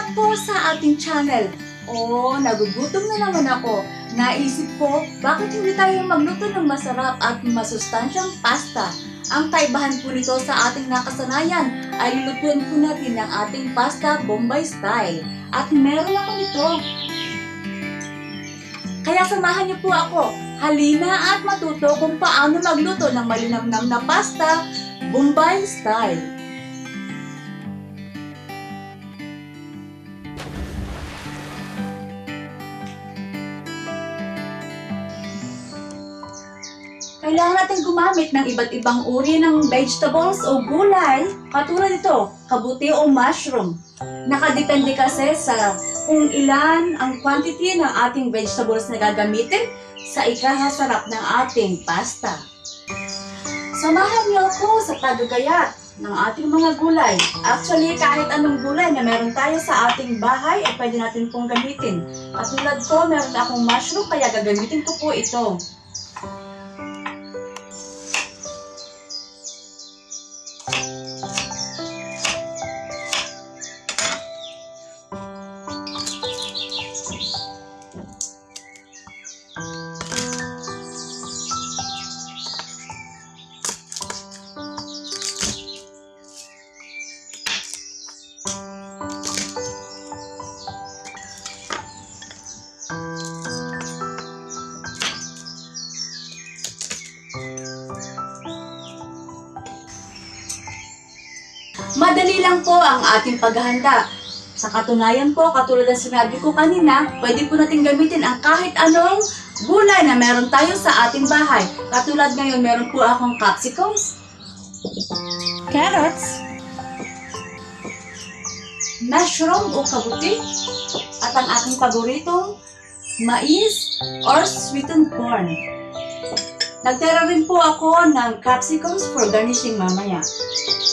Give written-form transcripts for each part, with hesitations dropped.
back po sa ating channel. Nagugutom na naman ako. Naisip ko, bakit hindi tayo magluto ng masarap at masustansyang pasta? Ang kaibahan po nito sa ating nakasanayan ay lulutuin po natin ng ating pasta Bombay style. At meron ako nito. Kaya samahan niyo po ako. Halina at matuto kung paano magluto ng malinamnam na pasta Bombay style. Kailangan natin gumamit ng iba't ibang uri ng vegetables o gulay, katulad ito, kabuti o mushroom. Nakadepende kasi sa kung ilan ang quantity ng ating vegetables na gagamitin sa ikahasarap ng ating pasta. Samahan niyo ako sa paggagayat ng ating mga gulay. Actually, kahit anong gulay na meron tayo sa ating bahay ay pwede natin pong gamitin. Katulad ko, meron akong mushroom kaya gagamitin ko po ito. Madali lang po ang ating paghahanda. Sa katunayan po, katulad ng sinabi ko kanina, pwede po natin gamitin ang kahit anong gulay na meron tayo sa ating bahay. Katulad ngayon, meron po akong capsicums, carrots, mushroom o kabuti, at ang aking paboritong mais or sweetened corn. Nagtira rin po ako ng capsicums for garnishing mamaya.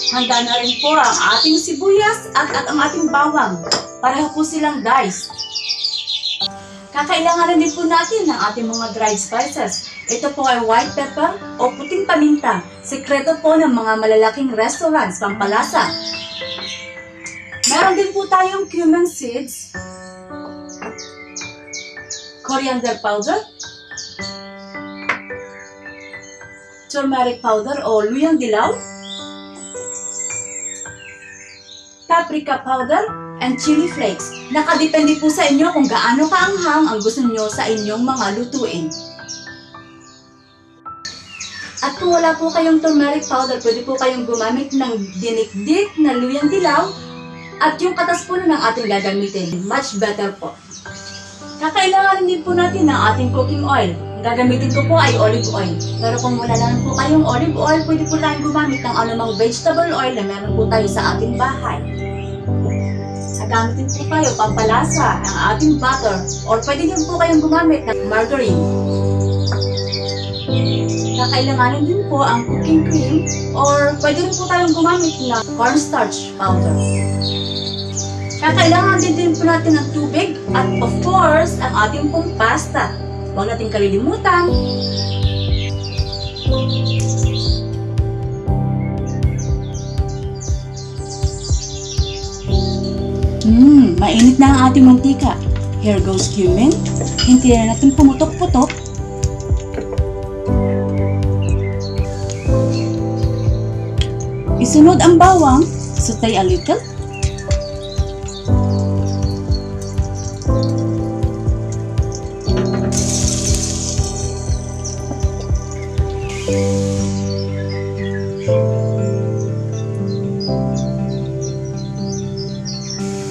Handa na rin po ang ating sibuyas at ang ating bawang. Pareho po silang diced. Kakailangan din po natin ng ating mga dried spices. Ito po ay white pepper o puting paminta. Sekreto po ng mga malalaking restaurants, pampalasa. Meron din po tayong cumin seeds, coriander powder, turmeric powder o luyang dilaw, paprika powder, and chili flakes. Nakadepende po sa inyo kung gaano kaanghang ang gusto niyo sa inyong mga lutuin. At kung wala po kayong turmeric powder, pwede po kayong gumamit ng dinikdik na luyang dilaw at yung katas po ng ating gagamitin. Much better po. Kakailangan din po natin ng ating cooking oil. Gagamitin ko po ay olive oil. Pero kung wala lang po kayong olive oil, pwede po tayong gumamit ng anumang vegetable oil na meron po tayo sa ating bahay. Gamitin po kayo pampalasa ang ating butter or pwede din po kayong gumamit ng margarine. Kakailanganin din po ang cooking cream or pwede rin po tayong gumamit ng cornstarch powder. Kakailangan din po natin ng tubig at of course ang ating pong pasta. Huwag natin kalilimutan. Mainit na ang ating mantika. Here goes cumin. Hintayin natin pumutok-putok. Isunod ang bawang. Sautay a little.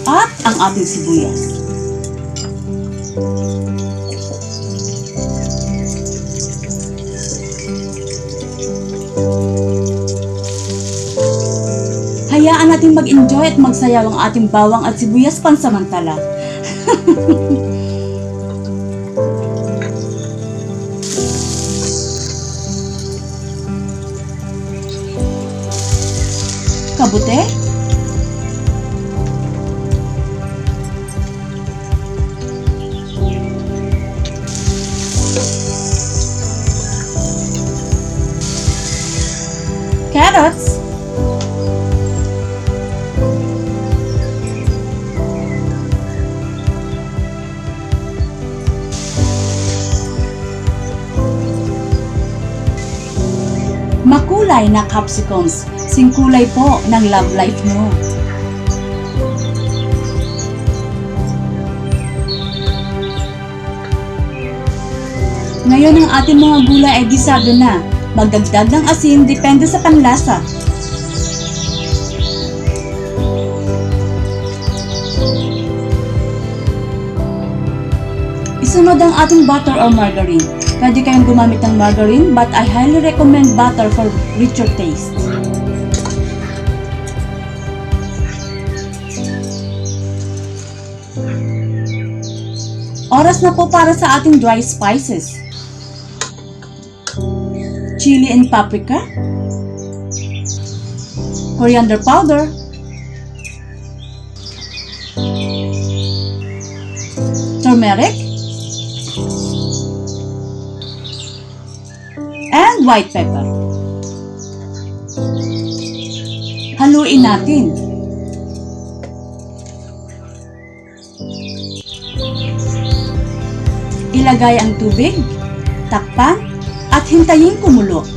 At ang ating sibuyas. Hayaan natin mag-enjoy at magsayaw ang ating bawang at sibuyas pansamantala. Kabuti, carrots, gulay na capsicums. Singkulay po ng love life mo. Ngayon ang ating mga gulay ay gisado na. Magdagdag ng asin depende sa panlasa. Isunod ang ating butter or margarine. Pwede kayong gumamit ng margarine but I highly recommend butter for richer taste. Oras na po para sa ating dry spices. Chili and paprika, coriander powder, turmeric, and white pepper. Haluin natin. Ilagay ang tubig, takpan, at hintayin kumulo.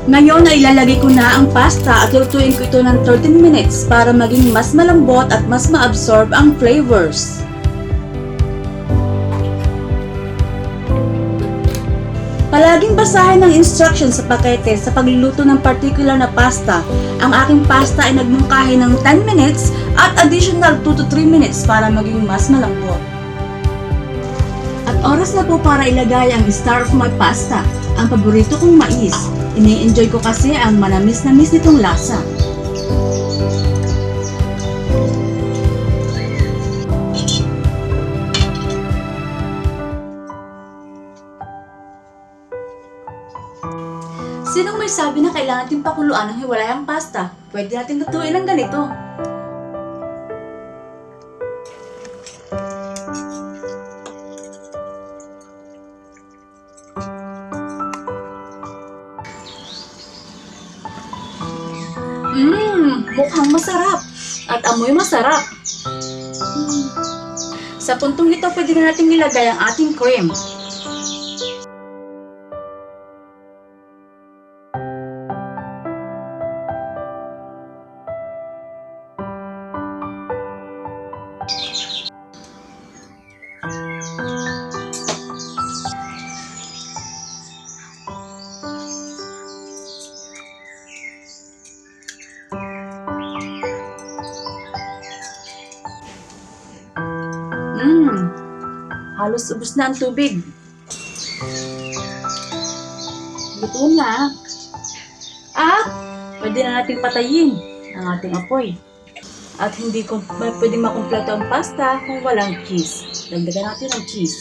Ngayon ay ilalagay ko na ang pasta at lutuin ko ito ng 13 minutes para maging mas malambot at mas ma-absorb ang flavors. Palaging basahin ang instructions sa pakete sa pagluluto ng particular na pasta. Ang aking pasta ay nagmungkahi ng 10 minutes at additional 2 to 3 minutes para maging mas malambot. At oras na po para ilagay ang star of my pasta, ang paborito kong mais. Ini-enjoy ko kasi ang manamis-namis nitong lasa. Sinong may sabi na kailangan natin pakuluan ng hiwalay ang pasta? Pwede natin lutuin ng ganito. Mukhang masarap at amoy masarap. Sa puntong ito, pwede na natin ilagay ang ating cream. Halos ubos na ang tubig. Luto na. Pwede na nating patayin ang ating apoy. At hindi pwedeng makumpleto ang pasta kung walang cheese. Dagdagan natin ang cheese.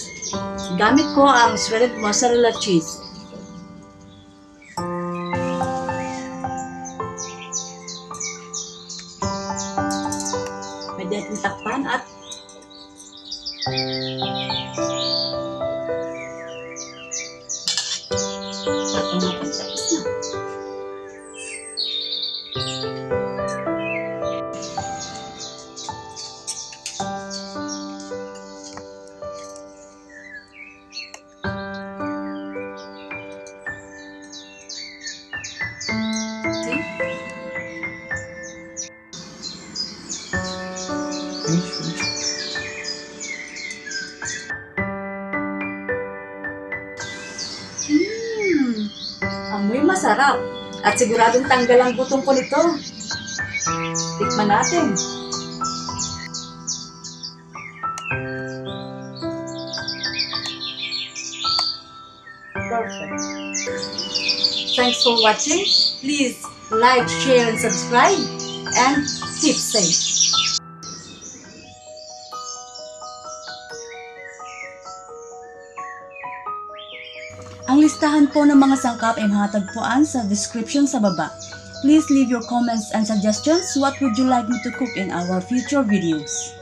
Gamit ko ang shredded mozzarella cheese. Pwede natin takpan at amoy masarap at siguradong tanggal ang gutom ko nito. Tikman natin. Perfect. Thanks for watching. Please like, share, and subscribe. And keep safe. Ang listahan po ng mga sangkap ay matatagpuan sa description sa baba. Please leave your comments and suggestions. What would you like me to cook in our future videos?